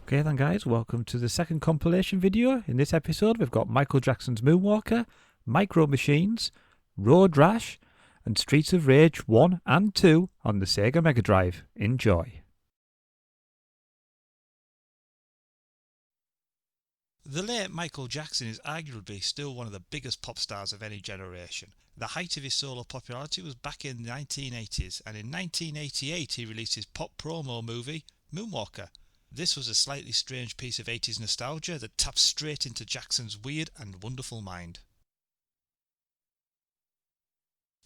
Okay then guys, welcome to the second compilation video. In this episode we've got Michael Jackson's Moonwalker, MicroMachines, Rash, and Streets of Rage 1 and 2 on the Sega Megadrive. Enjoy. The late Michael Jackson is arguably still one of the biggest pop stars of any generation. The height of his solo popularity was back in the 1980s, and in 1988 he released his pop promo movie, Moonwalker. This was a slightly strange piece of 80s nostalgia that tapped straight into Jackson's weird and wonderful mind.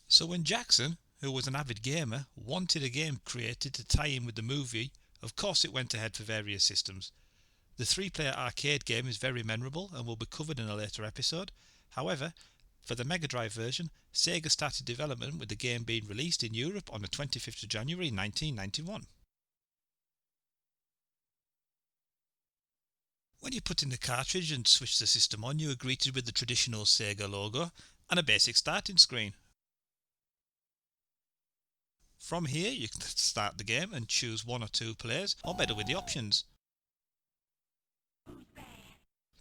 So when Jackson, who was an avid gamer, wanted a game created to tie in with the movie, of course it went ahead for various systems. The 3-player arcade game is very memorable and will be covered in a later episode. However, for the Megadrive version, Sega started development with the game being released in Europe on the 25th of January 1991. When you put in the cartridge and switch the system on, you are greeted with the traditional Sega logo and a basic starting screen. From here you can start the game and choose 1 or 2 players, or better with the options.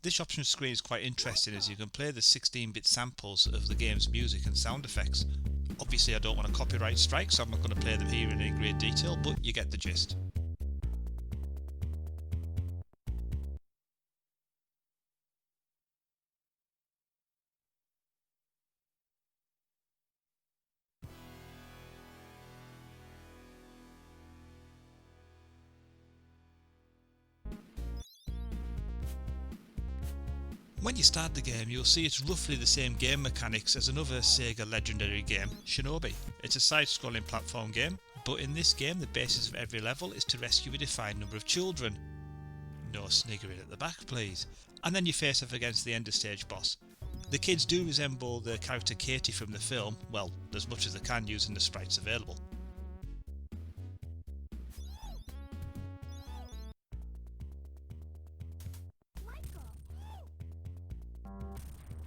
This option screen is quite interesting as you can play the 16-bit samples of the game's music and sound effects. Obviously I don't want a copyright strike, so I'm not going to play them here in any great detail, but you get the gist. When you start the game, you'll see it's roughly the same game mechanics as another Sega legendary game, Shinobi. It's a side-scrolling platform game, but in this game the basis of every level is to rescue a defined number of children. No sniggering at the back please. And then you face off against the end of stage boss. The kids do resemble the character Katie from the film, well, as much as they can using the sprites available.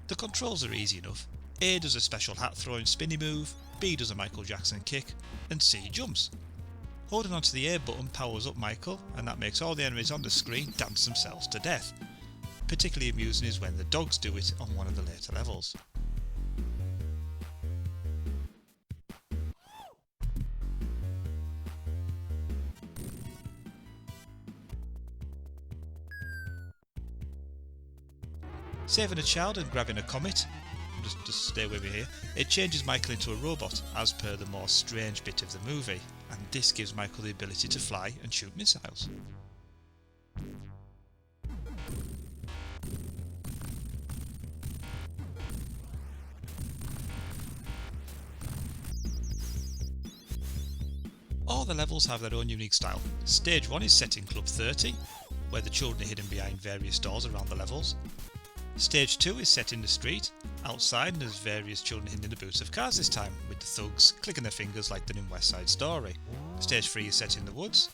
The controls are easy enough. A does a special hat throwing spinny move, B does a Michael Jackson kick, and C jumps. Holding onto the A button powers up Michael, and that makes all the enemies on the screen dance themselves to death. Particularly amusing is when the dogs do it on one of the later levels. Saving a child and grabbing a comet, just stay with me here, it changes Michael into a robot as per the more strange bit of the movie, and this gives Michael the ability to fly and shoot missiles. All the levels have their own unique style. Stage 1 is set in Club 30, where the children are hidden behind various doors around the levels. Stage 2 is set in the street, outside, and there's various children hidden in the boots of cars this time, with the thugs clicking their fingers like they're in West Side Story. Stage 3 is set in the woods.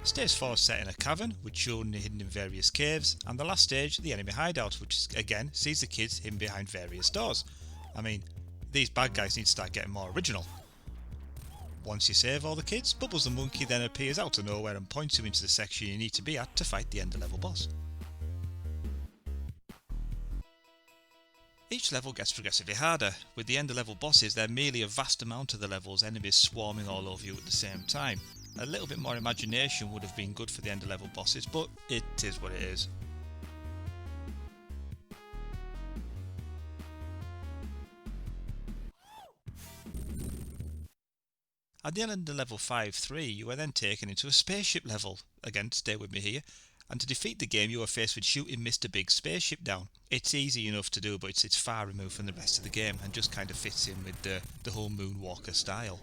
Stage 4 is set in a cavern, with children hidden in various caves, and the last stage, the enemy hideout, which again sees the kids hidden behind various doors. I mean, these bad guys need to start getting more original. Once you save all the kids, Bubbles the monkey then appears out of nowhere and points you into the section you need to be at to fight the end of level boss. Each level gets progressively harder. With the end of level bosses, they're merely a vast amount of the level's enemies swarming all over you at the same time. A little bit more imagination would have been good for the end of level bosses, but it is what it is. At the end of level 5-3, you are then taken into a spaceship level. Again, stay with me here. And to defeat the game you are faced with shooting Mr. Big's spaceship down. It's easy enough to do, but it's far removed from the rest of the game and just kind of fits in with the whole Moonwalker style.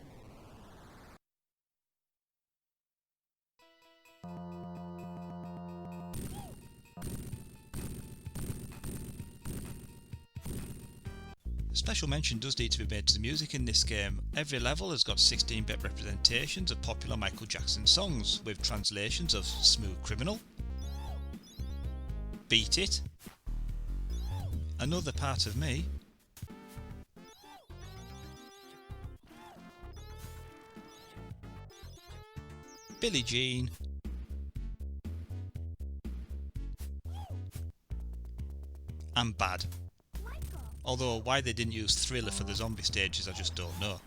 Special mention does need to be made to the music in this game. Every level has got 16-bit representations of popular Michael Jackson songs, with translations of Smooth Criminal, Beat It, Another Part of Me, Billie Jean, and bad. Although why they didn't use Thriller for the zombie stages I just don't know.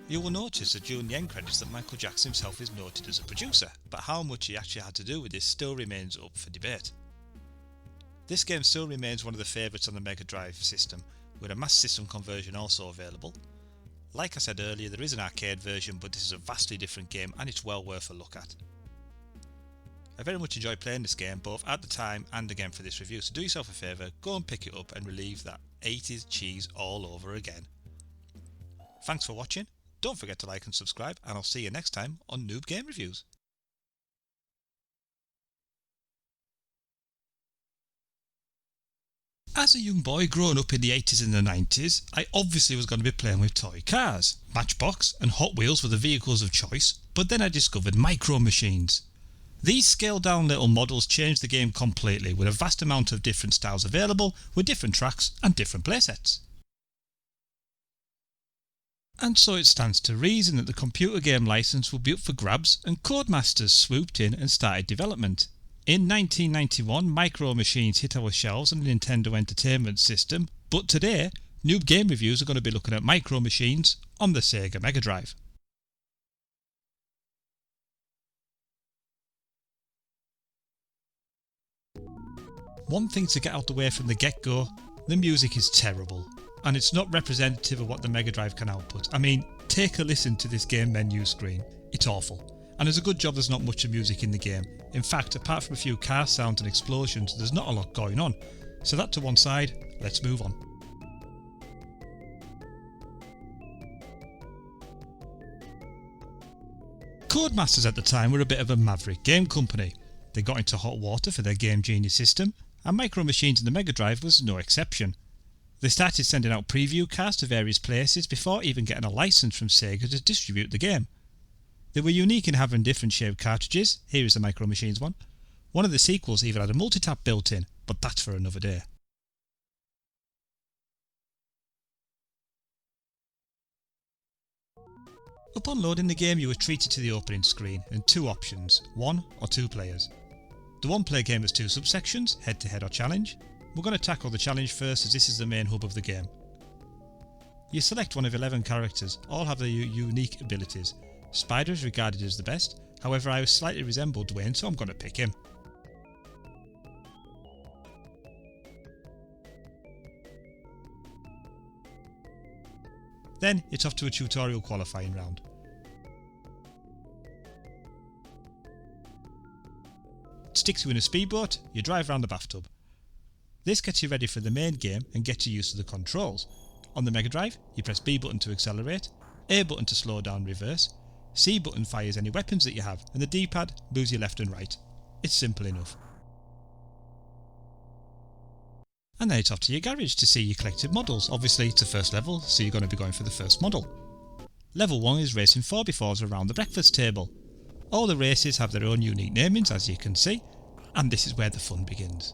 You will notice that during the end credits that Michael Jackson himself is noted as a producer, but how much he actually had to do with this still remains up for debate. This game still remains one of the favourites on the Megadrive system, with a Master System conversion also available. Like I said earlier, there is an arcade version, but this is a vastly different game and it's well worth a look at. I very much enjoyed playing this game both at the time and again for this review, so do yourself a favour, go and pick it up and relieve that 80s cheese all over again. Thanks for watching. Don't forget to like and subscribe, and I'll see you next time on Noob Game Reviews. As a young boy growing up in the 80s and the 90s, I obviously was going to be playing with toy cars. Matchbox and Hot Wheels were the vehicles of choice, but then I discovered MicroMachines. These scaled down little models changed the game completely, with a vast amount of different styles available, with different tracks and different playsets. And so it stands to reason that the computer game license will be up for grabs, and Codemasters swooped in and started development. In 1991, MicroMachines hit our shelves on the Nintendo Entertainment System, but today, Noob Game Reviews are going to be looking at MicroMachines on the Sega Megadrive. One thing to get out the way from the get-go, the music is terrible. And it's not representative of what the Megadrive can output. I mean, take a listen to this game menu screen. It's awful. And there's a good job there's not much of music in the game. In fact, apart from a few car sounds and explosions, there's not a lot going on. So that to one side, let's move on. Codemasters at the time were a bit of a maverick game company. They got into hot water for their Game Genius system, and MicroMachines in the Megadrive was no exception. They started sending out preview cards to various places before even getting a license from Sega to distribute the game. They were unique in having different shaped cartridges. Here is the MicroMachines one. One of the sequels even had a multi-tap built in, but that's for another day. Upon loading the game, you were treated to the opening screen and two options, 1 or 2 players. The one player game has 2 subsections, head to head or challenge. We're going to tackle the challenge first, as this is the main hub of the game. You select one of 11 characters, all have their unique abilities. Spider is regarded as the best, however I slightly resemble Dwayne, so I'm going to pick him. Then it's off to a tutorial qualifying round. It sticks you in a speedboat, you drive around the bathtub. This gets you ready for the main game and gets you used to the controls. On the Megadrive, you press B button to accelerate, A button to slow down reverse, C button fires any weapons that you have, and the D-pad moves you left and right. It's simple enough. And then it's off to your garage to see your collected models. Obviously it's the first level, so you're going to be going for the first model. Level 1 is racing 4x4s around the breakfast table. All the races have their own unique namings, as you can see, and this is where the fun begins.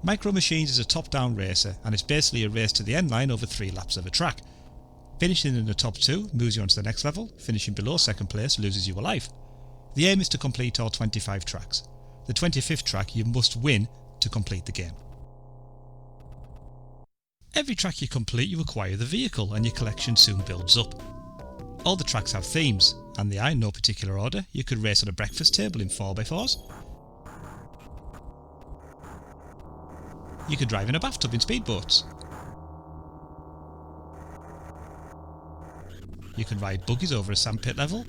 MicroMachines is a top-down racer, and it's basically a race to the end line over 3 laps of a track. Finishing in the top 2 moves you on to the next level, finishing below second place loses you a life. The aim is to complete all 25 tracks. The 25th track you must win to complete the game. Every track you complete you acquire the vehicle, and your collection soon builds up. All the tracks have themes, and they are in no particular order. You could race on a breakfast table in 4x4s. You could drive in a bathtub in speedboats. You can ride buggies over a sandpit level.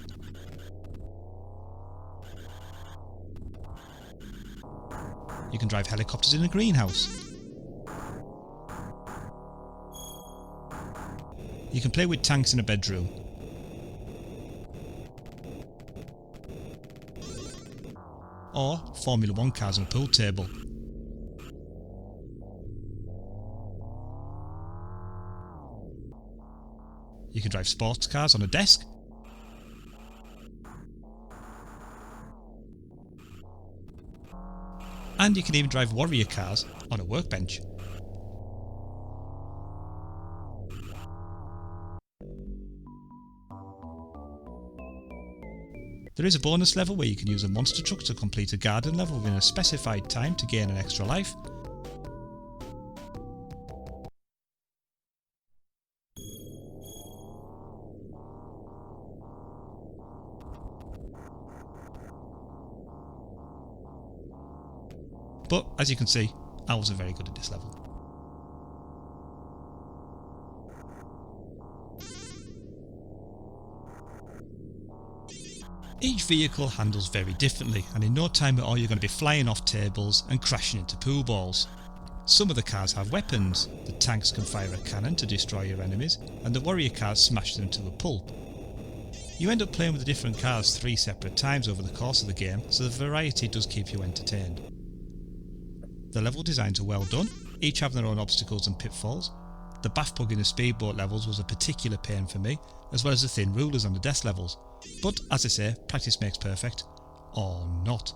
You can drive helicopters in a greenhouse. You can play with tanks in a bedroom. Or Formula 1 cars on a pool table. You can drive sports cars on a desk. And you can even drive warrior cars on a workbench. There is a bonus level where you can use a monster truck to complete a garden level within a specified time to gain an extra life. But as you can see, I wasn't very good at this level. Each vehicle handles very differently, and in no time at all you're going to be flying off tables and crashing into pool balls. Some of the cars have weapons. The tanks can fire a cannon to destroy your enemies, and the warrior cars smash them to a pulp. You end up playing with the different cars 3 separate times over the course of the game, so the variety does keep you entertained. The level designs are well done, each have their own obstacles and pitfalls. The bath plug in the speedboat levels was a particular pain for me, as well as the thin rulers on the desk levels. But as I say, practice makes perfect. Or not.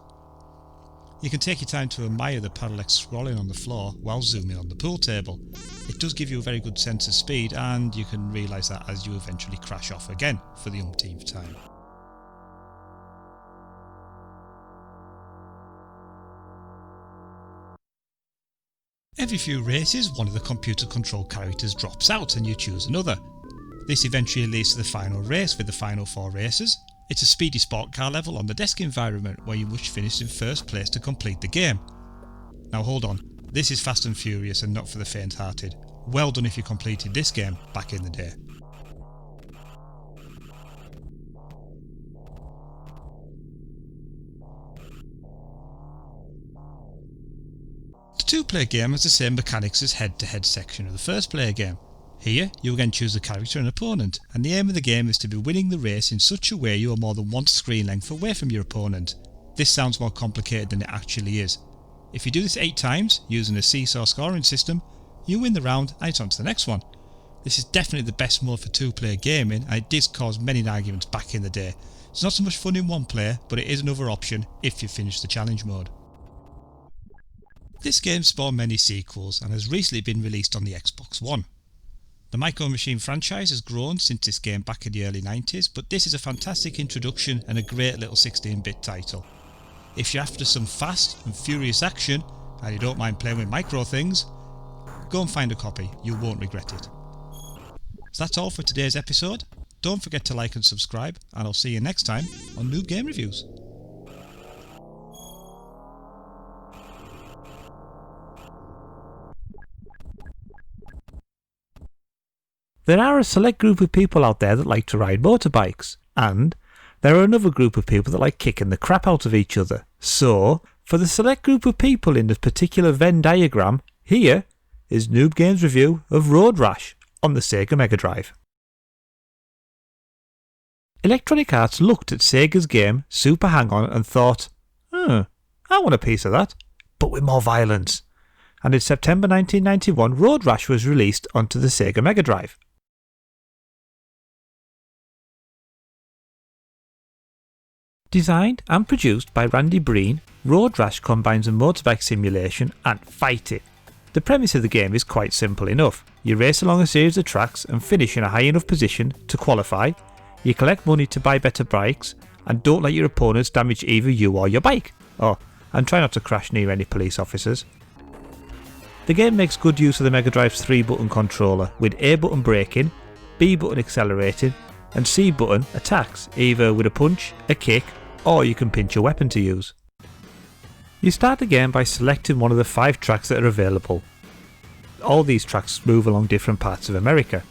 You can take your time to admire the parallax scrolling on the floor while zooming on the pool table. It does give you a very good sense of speed, and you can realise that as you eventually crash off again for the umpteenth time. Every few races, one of the computer controlled characters drops out and you choose another. This eventually leads to the final race with the final 4 racers. It's a speedy sport car level on the desk environment where you must finish in first place to complete the game. Now hold on, this is Fast and Furious and not for the faint-hearted. Well done if you completed this game back in the day. The 2-player game has the same mechanics as head-to-head section of the first player game. Here, you again choose a character and opponent, and the aim of the game is to be winning the race in such a way you are more than 1 screen length away from your opponent. This sounds more complicated than it actually is. If you do this 8 times, using a seesaw scoring system, you win the round and it's on to the next one. This is definitely the best mode for 2-player gaming, and it did cause many arguments back in the day. It's not so much fun in 1 player, but it is another option if you finish the challenge mode. This game spawned many sequels and has recently been released on the Xbox One. The MicroMachines franchise has grown since this game back in the early 90s, but this is a fantastic introduction and a great little 16-bit title. If you're after some fast and furious action, and you don't mind playing with micro things, go and find a copy, you won't regret it. So that's all for today's episode. Don't forget to like and subscribe, and I'll see you next time on Noob Game Reviews. There are a select group of people out there that like to ride motorbikes, and there are another group of people that like kicking the crap out of each other. So, for the select group of people in this particular Venn diagram, here is Noob Game's review of Road Rash on the Sega Megadrive. Electronic Arts looked at Sega's game Super Hang-On and thought, I want a piece of that, but with more violence. And in September 1991, Road Rash was released onto the Sega Megadrive. Designed and produced by Randy Breen, Road Rash combines a motorbike simulation and fighting. The premise of the game is quite simple enough. You race along a series of tracks and finish in a high enough position to qualify, you collect money to buy better bikes, and don't let your opponents damage either you or your bike. And try not to crash near any police officers. The game makes good use of the Mega Drive's 3-button controller, with A button braking, B button accelerating, and C button attacks, either with a punch, a kick, or you can pinch a weapon to use. You start the game by selecting one of the 5 tracks that are available. All these tracks move along different parts of America.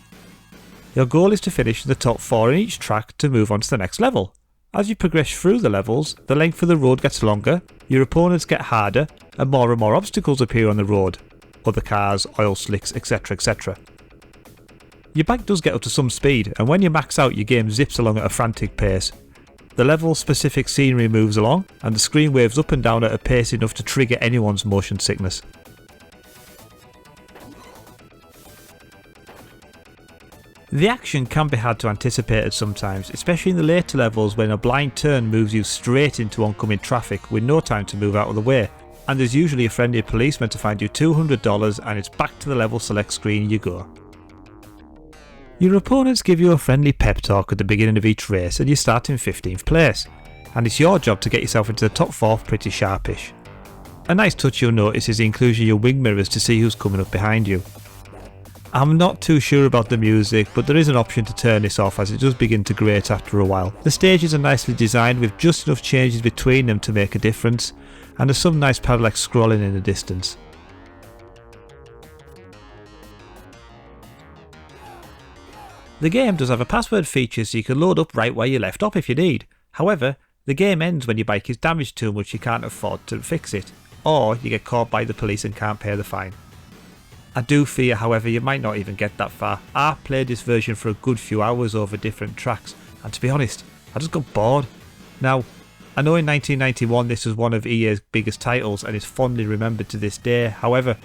Your goal is to finish the top 4 in each track to move on to the next level. As you progress through the levels, the length of the road gets longer, your opponents get harder, and more obstacles appear on the road. Other cars, oil slicks, etc, etc. Your bike does get up to some speed, and when you max out your game zips along at a frantic pace. The level specific scenery moves along, and the screen waves up and down at a pace enough to trigger anyone's motion sickness. The action can be hard to anticipate at sometimes, especially in the later levels when a blind turn moves you straight into oncoming traffic with no time to move out of the way, and there's usually a friendly policeman to find you $200 and it's back to the level select screen you go. Your opponents give you a friendly pep talk at the beginning of each race and you start in 15th place. and it's your job to get yourself into the top 4 pretty sharpish. A nice touch you'll notice is the inclusion of your wing mirrors to see who's coming up behind you. I'm not too sure about the music, but there is an option to turn this off as it does begin to grate after a while. The stages are nicely designed with just enough changes between them to make a difference, and there's some nice parallax scrolling in the distance. The game does have a password feature so you can load up right where you left off if you need. However, the game ends when your bike is damaged too much you can't afford to fix it, or you get caught by the police and can't pay the fine. I do fear, however, you might not even get that far. I played this version for a good few hours over different tracks, and to be honest, I just got bored. Now, I know in 1991 this was one of EA's biggest titles and is fondly remembered to this day. However,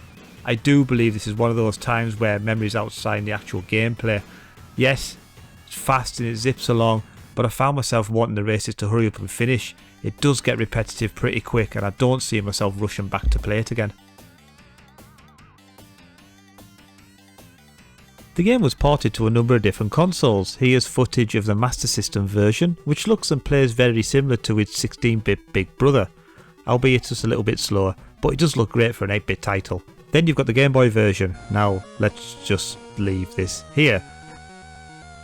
I do believe this is one of those times where memories outshine the actual gameplay. Yes, it's fast and it zips along, but I found myself wanting the races to hurry up and finish. It does get repetitive pretty quick and I don't see myself rushing back to play it again. The game was ported to a number of different consoles. Here's footage of the Master System version, which looks and plays very similar to its 16-bit big brother, albeit just a little bit slower, but it does look great for an 8-bit title. Then you've got the Game Boy version. Now, let's just leave this here.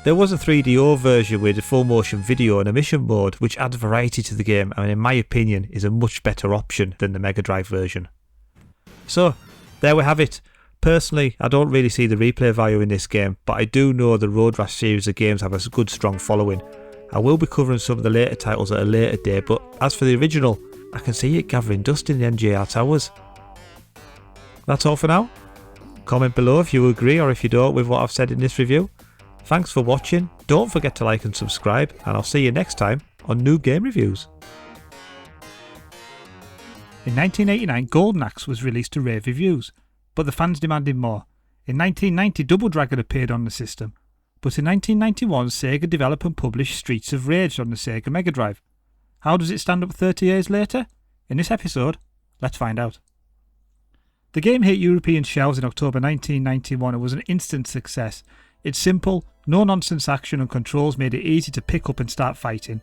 There was a 3DO version with a full motion video and a mission mode, which adds variety to the game and in my opinion is a much better option than the Megadrive version. So, there we have it. Personally, I don't really see the replay value in this game, but I do know the Road Rash series of games have a good strong following. I will be covering some of the later titles at a later date, but as for the original, I can see it gathering dust in the N.G.R towers. That's all for now. Comment below if you agree or if you don't with what I've said in this review. Thanks for watching, don't forget to like and subscribe, and I'll see you next time on New Game Reviews. In 1989, Golden Axe was released to rave reviews, but the fans demanded more. In 1990, Double Dragon appeared on the system, but in 1991, Sega developed and published Streets of Rage on the Sega Megadrive. How does it stand up 30 years later? In this episode, let's find out. The game hit European shelves in October 1991 and was an instant success. It's simple, no-nonsense action and controls made it easy to pick up and start fighting.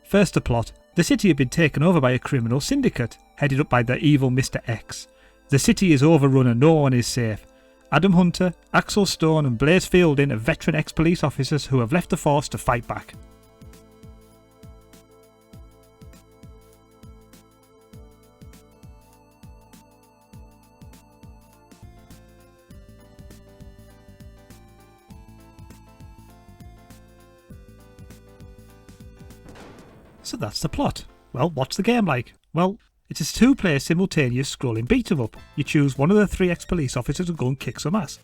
First the plot. The city had been taken over by a criminal syndicate, headed up by the evil Mr. X. The city is overrun and no one is safe. Adam Hunter, Axel Stone and Blaze Fielding are veteran ex-police officers who have left the force to fight back. So that's the plot. Well, what's the game like? Well, it's a 2-player simultaneous scrolling beat 'em up. You choose one of the 3 ex-police officers and go and kick some ass.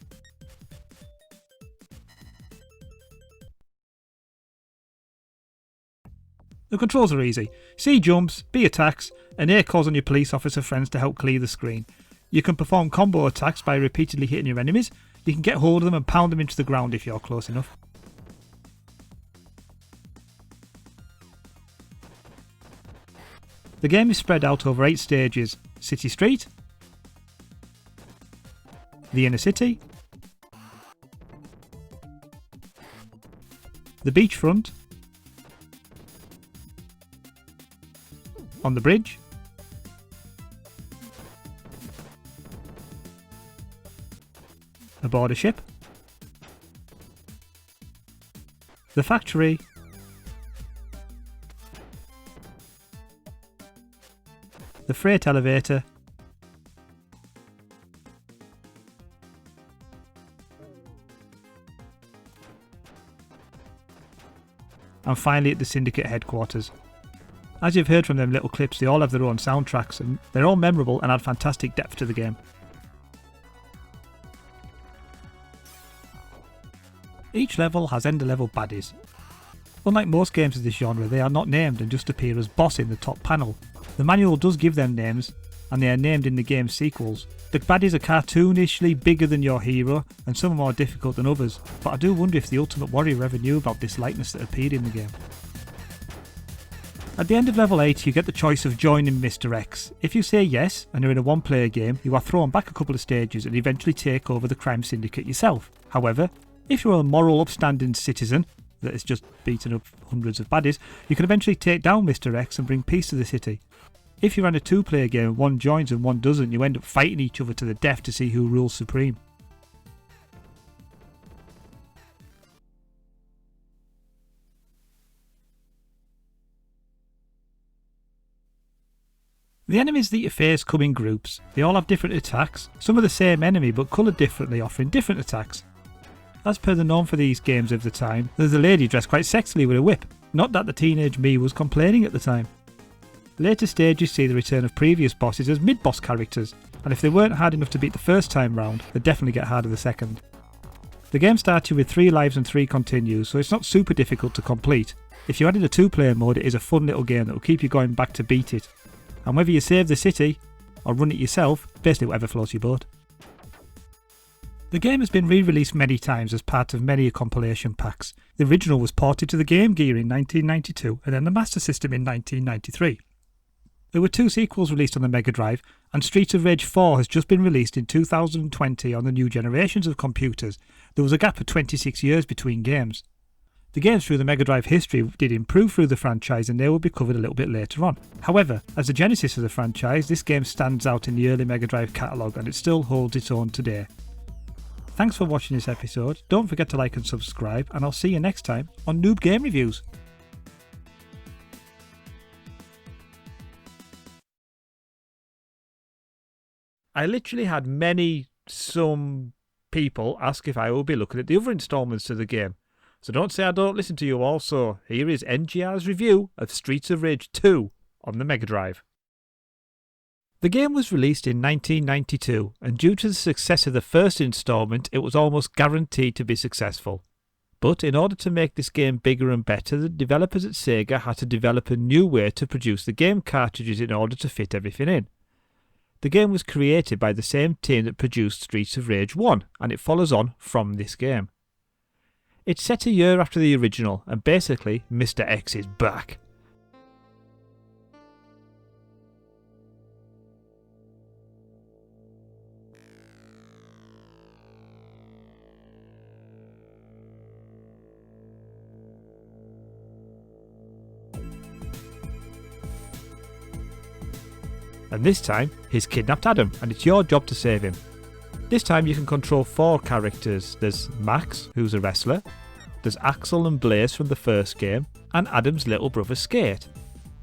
The controls are easy. C jumps, B attacks, and A calls on your police officer friends to help clear the screen. You can perform combo attacks by repeatedly hitting your enemies. You can get hold of them and pound them into the ground if you're close enough. The game is spread out over 8 stages: City Street, the Inner City, the beachfront, on the bridge, aboard a ship, the factory, the freight elevator, and finally at the Syndicate headquarters. As you've heard from them little clips, they all have their own soundtracks and they're all memorable and add fantastic depth to the game. Each level has end-of-level baddies. Unlike most games of this genre, they are not named and just appear as boss in the top panel. The manual does give them names, and they are named in the game's sequels. The baddies are cartoonishly bigger than your hero, and some are more difficult than others, but I do wonder if the Ultimate Warrior ever knew about this likeness that appeared in the game. At the end of level 8, you get the choice of joining Mr. X. If you say yes, and are in a 1-player game, you are thrown back a couple of stages and eventually take over the crime syndicate yourself. However, if you are a moral, upstanding citizen, that is just beating up hundreds of baddies, you can eventually take down Mr. X and bring peace to the city. If you run a 2-player game and one joins and one doesn't, you end up fighting each other to the death to see who rules supreme. The enemies that you face come in groups. They all have different attacks, some are the same enemy but coloured differently, offering different attacks. As per the norm for these games of the time, there's a lady dressed quite sexily with a whip. Not that the teenage me was complaining at the time. Later stages see the return of previous bosses as mid-boss characters, and if they weren't hard enough to beat the first time round, they definitely get harder the second. The game starts you with 3 lives and 3 continues, so it's not super difficult to complete. If you added a 2-player mode, it is a fun little game that will keep you going back to beat it. And whether you save the city or run it yourself, basically whatever floats your boat. The game has been re-released many times as part of many compilation packs. The original was ported to the Game Gear in 1992 and then the Master System in 1993. There were 2 sequels released on the Megadrive, and Streets of Rage 4 has just been released in 2020 on the new generations of computers. There was a gap of 26 years between games. The games through the Megadrive history did improve through the franchise and they will be covered a little bit later on. However, as the genesis of the franchise, this game stands out in the early Megadrive catalogue and it still holds its own today. Thanks for watching this episode, don't forget to like and subscribe, and I'll see you next time on Noob Game Reviews. I literally had some people ask if I will be looking at the other instalments to the game. So don't say I don't listen to you all, so here is N.G.R's review of Streets of Rage 2 on the Megadrive. The game was released in 1992, and due to the success of the first instalment, it was almost guaranteed to be successful. But in order to make this game bigger and better, the developers at Sega had to develop a new way to produce the game cartridges in order to fit everything in. The game was created by the same team that produced Streets of Rage 1, and it follows on from this game. It's set a year after the original, and basically, Mr. X is back. And this time, he's kidnapped Adam, and it's your job to save him. This time you can control 4 characters. There's Max, who's a wrestler, there's Axel and Blaze from the first game, and Adam's little brother Skate.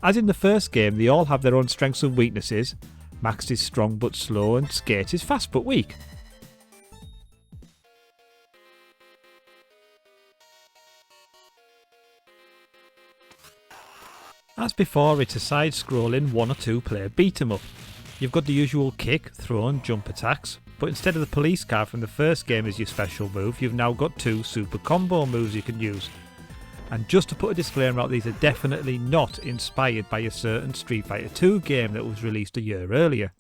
As in the first game, they all have their own strengths and weaknesses. Max is strong but slow, and Skate is fast but weak. As before, it's a side-scrolling 1 or 2 player beat-em-up. You've got the usual kick, throw and jump attacks, but instead of the police car from the first game as your special move, you've now got 2 super combo moves you can use. And just to put a disclaimer out, these are definitely not inspired by a certain Street Fighter 2 game that was released a year earlier.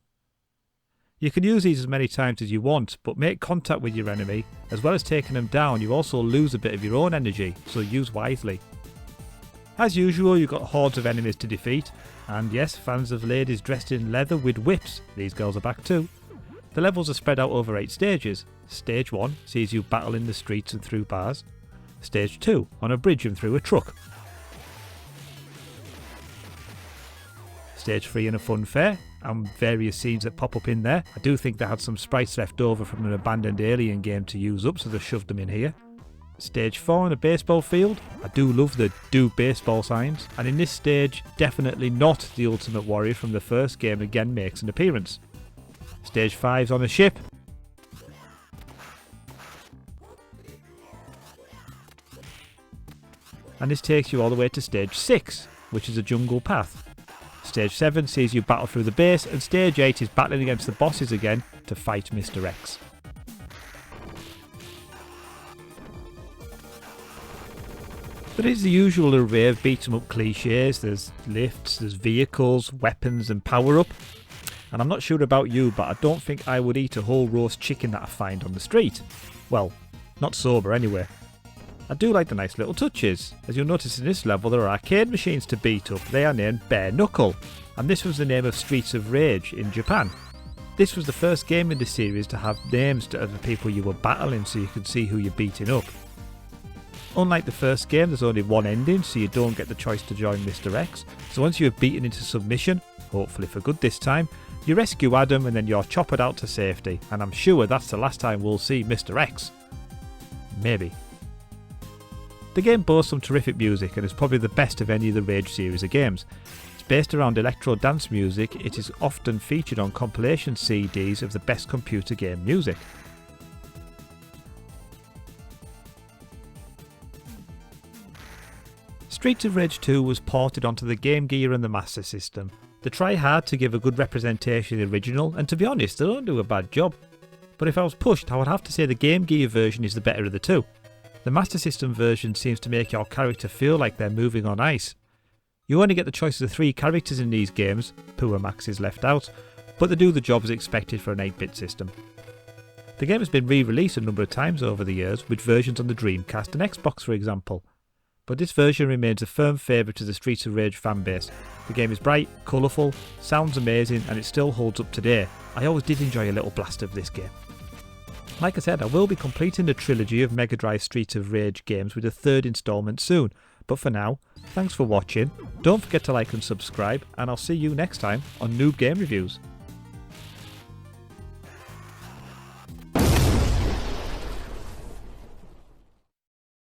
You can use these as many times as you want, but make contact with your enemy. As well as taking them down, you also lose a bit of your own energy, so use wisely. As usual, you've got hordes of enemies to defeat, and yes, fans of ladies dressed in leather with whips, these girls are back too. The levels are spread out over 8 stages. Stage 1 sees you battle in the streets and through bars. Stage 2 on a bridge and through a truck. Stage 3 in a fun fair, and various scenes that pop up in there. I do think they had some sprites left over from an abandoned Alien game to use up, so they shoved them in here. Stage 4 in a baseball field. I do love the do baseball signs, and in this stage, definitely not the Ultimate Warrior from the first game again makes an appearance. Stage 5's on a ship. And this takes you all the way to stage 6, which is a jungle path. Stage 7 sees you battle through the base, and stage 8 is battling against the bosses again to fight Mr. X. There is the usual array of beat-em-up cliches. There's lifts, there's vehicles, weapons and power-up. And I'm not sure about you, but I don't think I would eat a whole roast chicken that I find on the street. Well, not sober anyway. I do like the nice little touches. As you'll notice in this level, there are arcade machines to beat up. They are named Bare Knuckle, and this was the name of Streets of Rage in Japan. This was the first game in the series to have names of the people you were battling so you could see who you're beating up. Unlike the first game, there's only one ending, so you don't get the choice to join Mr. X. So once you're beaten into submission, hopefully for good this time, you rescue Adam and then you're choppered out to safety, and I'm sure that's the last time we'll see Mr. X. Maybe. The game boasts some terrific music and is probably the best of any of the Rage series of games. It's based around electro dance music. It is often featured on compilation CDs of the best computer game music. Streets of Rage 2 was ported onto the Game Gear and the Master System. They try hard to give a good representation of the original, and to be honest, they don't do a bad job. But if I was pushed, I would have to say the Game Gear version is the better of the two. The Master System version seems to make your character feel like they're moving on ice. You only get the choice of 3 characters in these games, poor Max is left out, but they do the job as expected for an 8-bit system. The game has been re-released a number of times over the years, with versions on the Dreamcast and Xbox for example. But this version remains a firm favourite of the Streets of Rage fanbase. The game is bright, colourful, sounds amazing, and it still holds up today. I always did enjoy a little blast of this game. Like I said, I will be completing the trilogy of Megadrive Streets of Rage games with a 3rd instalment soon. But for now, thanks for watching, don't forget to like and subscribe, and I'll see you next time on Noob Game Reviews.